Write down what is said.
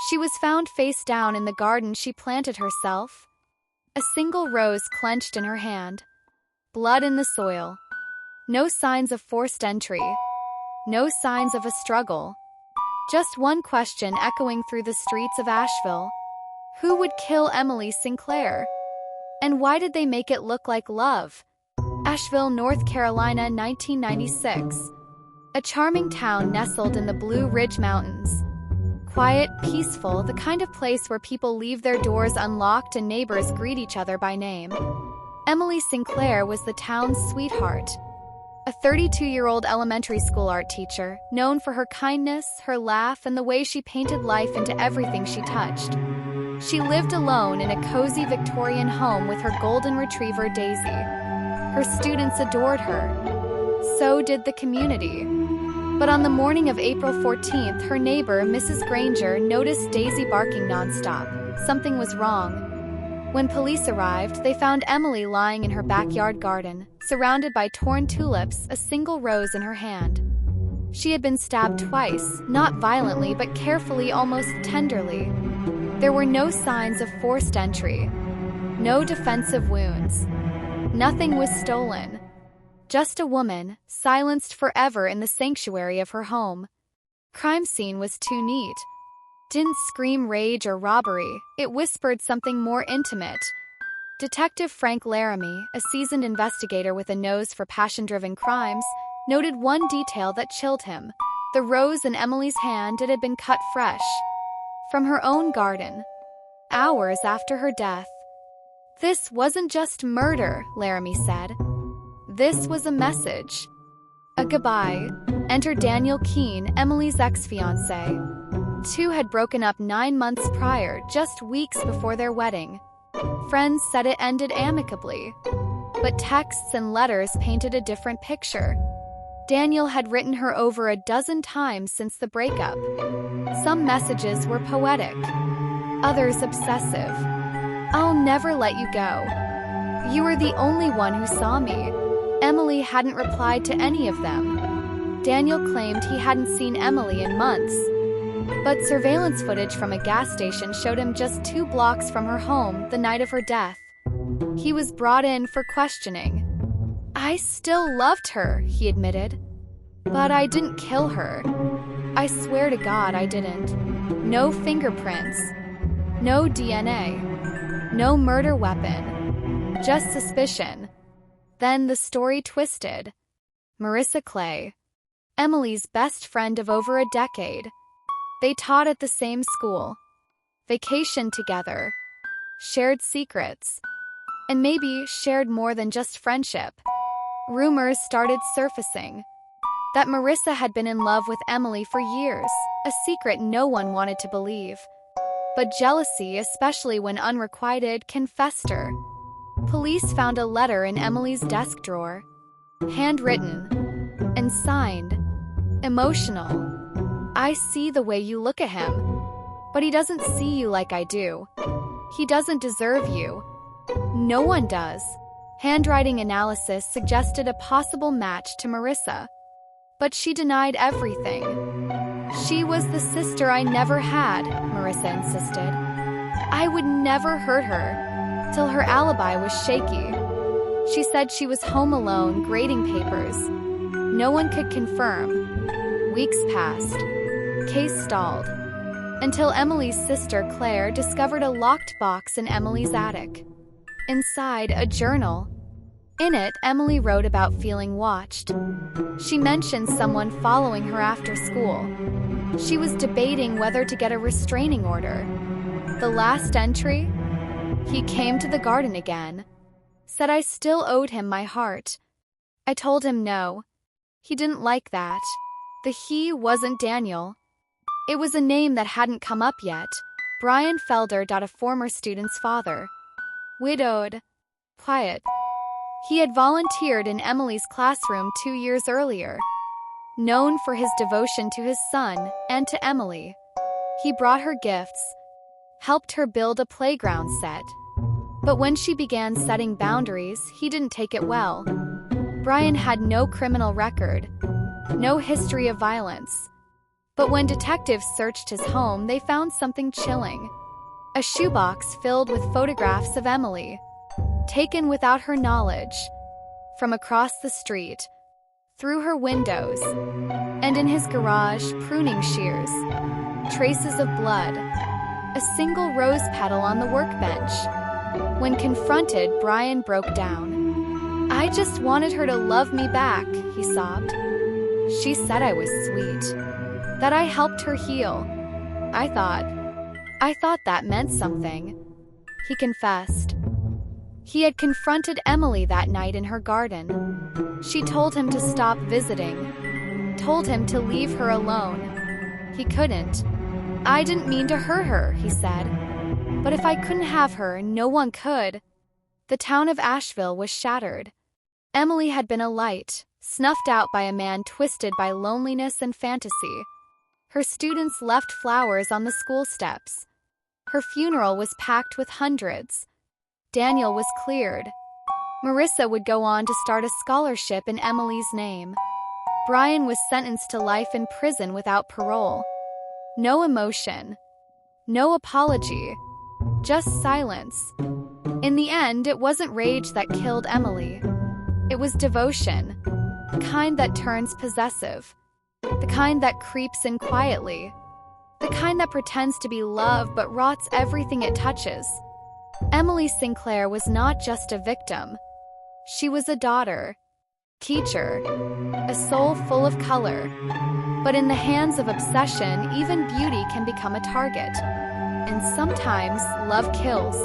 She was found face down in the garden she planted herself. A single rose clenched in her hand. Blood in the soil. No signs of forced entry. No signs of a struggle. Just one question echoing through the streets of Asheville. Who would kill Emily Sinclair? And why did they make it look like love? Asheville, North Carolina, 1996. A charming town nestled in the Blue Ridge Mountains. Quiet, peaceful, the kind of place where people leave their doors unlocked and neighbors greet each other by name. Emily Sinclair was the town's sweetheart. A 32-year-old elementary school art teacher, known for her kindness, her laugh, and the way she painted life into everything she touched. She lived alone in a cozy Victorian home with her golden retriever, Daisy. Her students adored her. So did the community. But on the morning of April 14th, her neighbor, Mrs. Granger, noticed Daisy barking nonstop. Something was wrong. When police arrived, they found Emily lying in her backyard garden, surrounded by torn tulips, a single rose in her hand. She had been stabbed twice, not violently but carefully, almost tenderly. There were no signs of forced entry. No defensive wounds. Nothing was stolen. Just a woman, silenced forever in the sanctuary of her home. Crime scene was too neat. Didn't scream rage or robbery, it whispered something more intimate. Detective Frank Laramie, a seasoned investigator with a nose for passion-driven crimes, noted one detail that chilled him. The rose in Emily's hand, it had been cut fresh. From her own garden. Hours after her death. This wasn't just murder, Laramie said. This was a message. A goodbye. Enter Daniel Keene, Emily's ex-fiancé. Two had broken up 9 months prior, just weeks before their wedding. Friends said it ended amicably. But texts and letters painted a different picture. Daniel had written her over a dozen times since the breakup. Some messages were poetic. Others obsessive. I'll never let you go. You were the only one who saw me. Emily hadn't replied to any of them. Daniel claimed he hadn't seen Emily in months. But surveillance footage from a gas station showed him just 2 blocks from her home the night of her death. He was brought in for questioning. I still loved her, he admitted. But I didn't kill her. I swear to God I didn't. No fingerprints. No DNA. No murder weapon. Just suspicion. Then the story twisted. Marissa Clay, Emily's best friend of over a decade. They taught at the same school, vacationed together, shared secrets, and maybe shared more than just friendship. Rumors started surfacing that Marissa had been in love with Emily for years, a secret no one wanted to believe. But jealousy, especially when unrequited, can fester. Police found a letter in Emily's desk drawer, handwritten and signed, emotional. I see the way you look at him, but he doesn't see you like I do. He doesn't deserve you. No one does. Handwriting analysis suggested a possible match to Marissa, but she denied everything. She was the sister I never had, Marissa insisted. I would never hurt her, till her alibi was shaky. She said she was home alone grading papers. No one could confirm. Weeks passed. Case stalled. Until Emily's sister Claire discovered a locked box in Emily's attic. Inside, a journal. In it, Emily wrote about feeling watched. She mentioned someone following her after school. She was debating whether to get a restraining order. The last entry? He came to the garden again. Said I still owed him my heart. I told him no. He didn't like that. The he wasn't Daniel. It was a name that hadn't come up yet. Brian Felder, a former student's father. Widowed. Quiet. He had volunteered in Emily's classroom 2 years earlier. Known for his devotion to his son and to Emily. He brought her gifts. Helped her build a playground set. But when she began setting boundaries, he didn't take it well. Brian had no criminal record. No history of violence. But when detectives searched his home, they found something chilling. A shoebox filled with photographs of Emily, taken without her knowledge, from across the street, through her windows, and in his garage, pruning shears, traces of blood, a single rose petal on the workbench. When confronted, Brian broke down. "I just wanted her to love me back," he sobbed. "She said I was sweet, that I helped her heal. I thought that meant something," he confessed. He had confronted Emily that night in her garden. She told him to stop visiting, told him to leave her alone. He couldn't. "I didn't mean to hurt her," he said. "But if I couldn't have her, no one could." The town of Asheville was shattered. Emily had been a light, snuffed out by a man twisted by loneliness and fantasy. Her students left flowers on the school steps. Her funeral was packed with hundreds. Daniel was cleared. Marissa would go on to start a scholarship in Emily's name. Brian was sentenced to life in prison without parole. No emotion. No apology. Just silence. In the end, it wasn't rage that killed Emily. It was devotion. The kind that turns possessive. The kind that creeps in quietly. The kind that pretends to be love but rots everything it touches. Emily Sinclair was not just a victim. She was a daughter, teacher, a soul full of color. But in the hands of obsession, even beauty can become a target. And sometimes love kills.